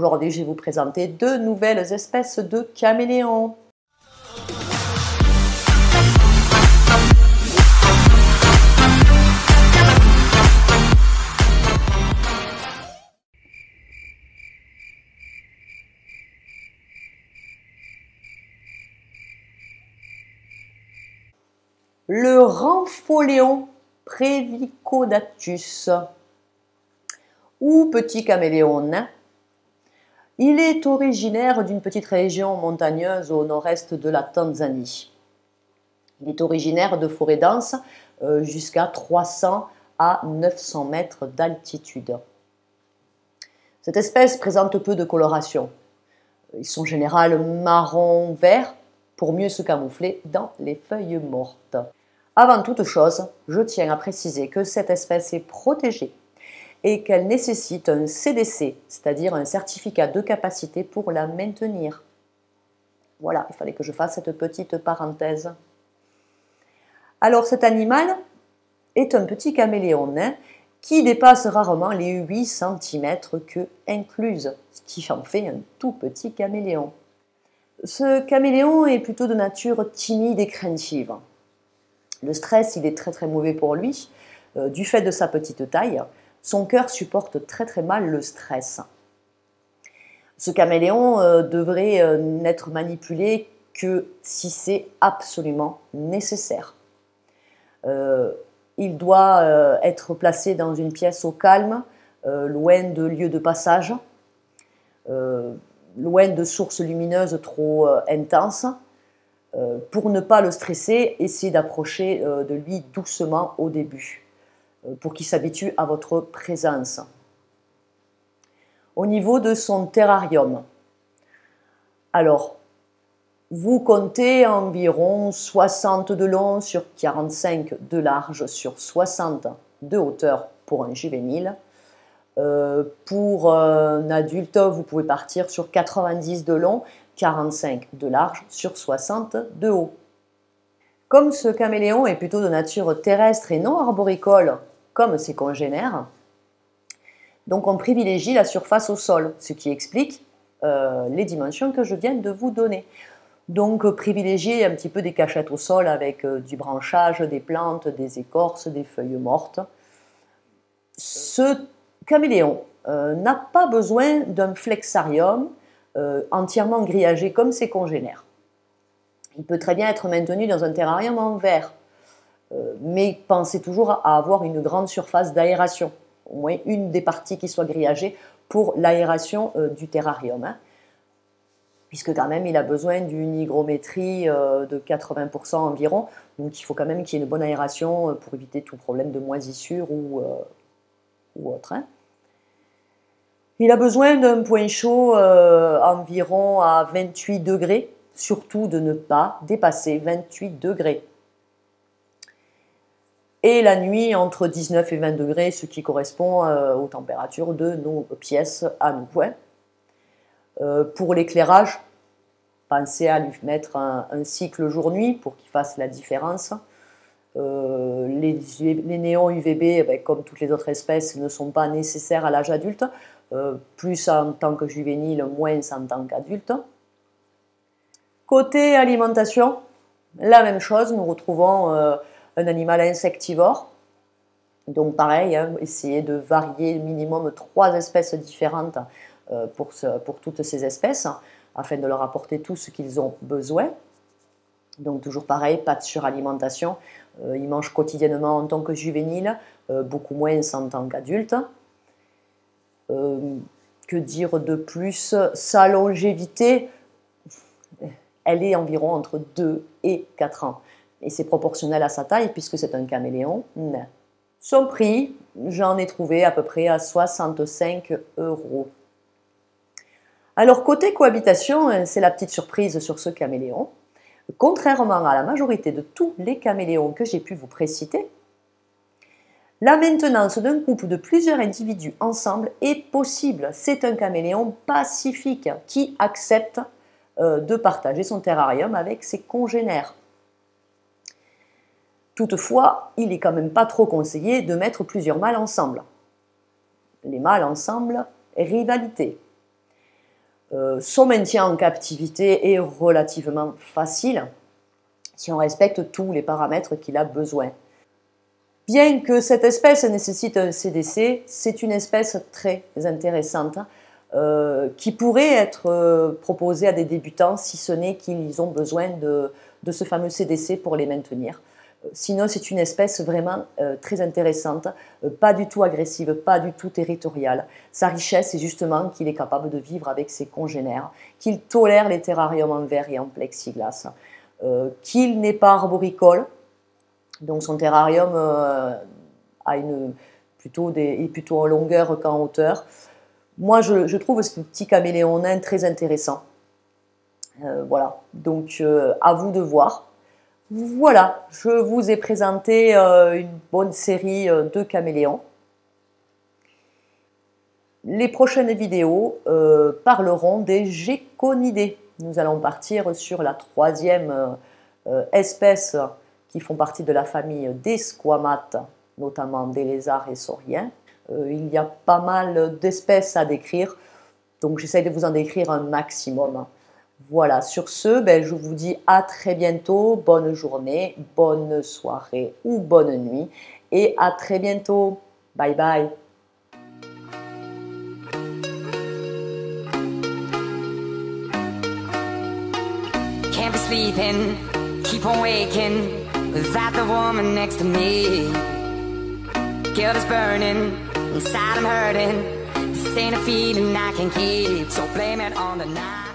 Aujourd'hui, je vais vous présenter deux nouvelles espèces de caméléons. Le Rampholéon Prévicodatus, ou petit caméléon nain. Il est originaire d'une petite région montagneuse au nord-est de la Tanzanie. Il est originaire de forêts denses jusqu'à 300 à 900 mètres d'altitude. Cette espèce présente peu de coloration. Ils sont en général marron-vert pour mieux se camoufler dans les feuilles mortes. Avant toute chose, je tiens à préciser que cette espèce est protégée et qu'elle nécessite un CDC, c'est-à-dire un certificat de capacité pour la maintenir. Voilà, il fallait que je fasse cette petite parenthèse. Alors cet animal est un petit caméléon nain qui dépasse rarement les 8 cm queue incluse, ce qui en fait un tout petit caméléon. Ce caméléon est plutôt de nature timide et craintive. Le stress, il est très mauvais pour lui. Du fait de sa petite taille, son cœur supporte très mal le stress. Ce caméléon devrait n'être manipulé que si c'est absolument nécessaire. Il doit être placé dans une pièce au calme, loin de lieux de passage, loin de sources lumineuses trop intenses. Pour ne pas le stresser, essayez d'approcher de lui doucement au début, pour qu'il s'habitue à votre présence. Au niveau de son terrarium, alors, vous comptez environ 60 de long sur 45 de large sur 60 de hauteur pour un juvénile. Pour un adulte, vous pouvez partir sur 90 de long, 45 de large sur 60 de haut. Comme ce caméléon est plutôt de nature terrestre et non arboricole, comme ses congénères, donc on privilégie la surface au sol, ce qui explique les dimensions que je viens de vous donner. Donc privilégiez un petit peu des cachettes au sol avec du branchage, des plantes, des écorces, des feuilles mortes. Ce caméléon n'a pas besoin d'un flexarium entièrement grillagé comme ses congénères. Il peut très bien être maintenu dans un terrarium en verre, mais pensez toujours à avoir une grande surface d'aération, au moins une des parties qui soit grillagée pour l'aération du terrarium, puisque quand même il a besoin d'une hygrométrie de 80% environ, donc il faut quand même qu'il y ait une bonne aération pour éviter tout problème de moisissure ou autre. Il a besoin d'un point chaud environ à 28 degrés, surtout de ne pas dépasser 28 degrés. Et la nuit entre 19 et 20 degrés, ce qui correspond aux températures de nos pièces à nous. Pour l'éclairage, pensez à lui mettre un cycle jour-nuit pour qu'il fasse la différence. Les néons UVB, comme toutes les autres espèces, ne sont pas nécessaires à l'âge adulte, plus en tant que juvénile, moins en tant qu'adulte. Côté alimentation, la même chose, nous retrouvons un animal insectivore. Donc pareil, essayez de varier minimum 3 espèces différentes pour toutes ces espèces, afin de leur apporter tout ce qu'ils ont besoin. Donc toujours pareil, pas de suralimentation. Ils mangent quotidiennement en tant que juvénile, beaucoup moins en tant qu'adulte. Que dire de plus? Sa longévité, elle est environ entre 2 et 4 ans. Et c'est proportionnel à sa taille puisque c'est un caméléon nain. Son prix, j'en ai trouvé à peu près à 65 €. Alors côté cohabitation, c'est la petite surprise sur ce caméléon. Contrairement à la majorité de tous les caméléons que j'ai pu vous préciter, la maintenance d'un couple de plusieurs individus ensemble est possible. C'est un caméléon pacifique qui accepte de partager son terrarium avec ses congénères. Toutefois, il n'est quand même pas trop conseillé de mettre plusieurs mâles ensemble. Les mâles ensemble, rivalité. Son maintien en captivité est relativement facile si on respecte tous les paramètres qu'il a besoin. Bien que cette espèce nécessite un CDC, c'est une espèce très intéressante qui pourrait être proposée à des débutants si ce n'est qu'ils ont besoin de ce fameux CDC pour les maintenir. Sinon, c'est une espèce vraiment très intéressante, pas du tout agressive, pas du tout territoriale. Sa richesse est justement qu'il est capable de vivre avec ses congénères, qu'il tolère les terrariums en verre et en plexiglas, qu'il n'est pas arboricole, donc son terrarium est plutôt en longueur qu'en hauteur. Moi, je trouve ce petit caméléon nain très intéressant. Voilà, donc à vous de voir. Voilà, je vous ai présenté une bonne série de caméléons. Les prochaines vidéos parleront des géconidés. Nous allons partir sur la troisième espèce qui font partie de la famille des squamates, notamment des lézards et sauriens. Il y a pas mal d'espèces à décrire, donc j'essaie de vous en décrire un maximum. Voilà, sur ce, je vous dis à très bientôt, bonne journée, bonne soirée ou bonne nuit, et à très bientôt. Bye bye. Can't be sleeping, keep on waking, without the woman next to me. Guilt is burning, inside I'm hurting, this ain't a feeling I can keep, so blame it on the night.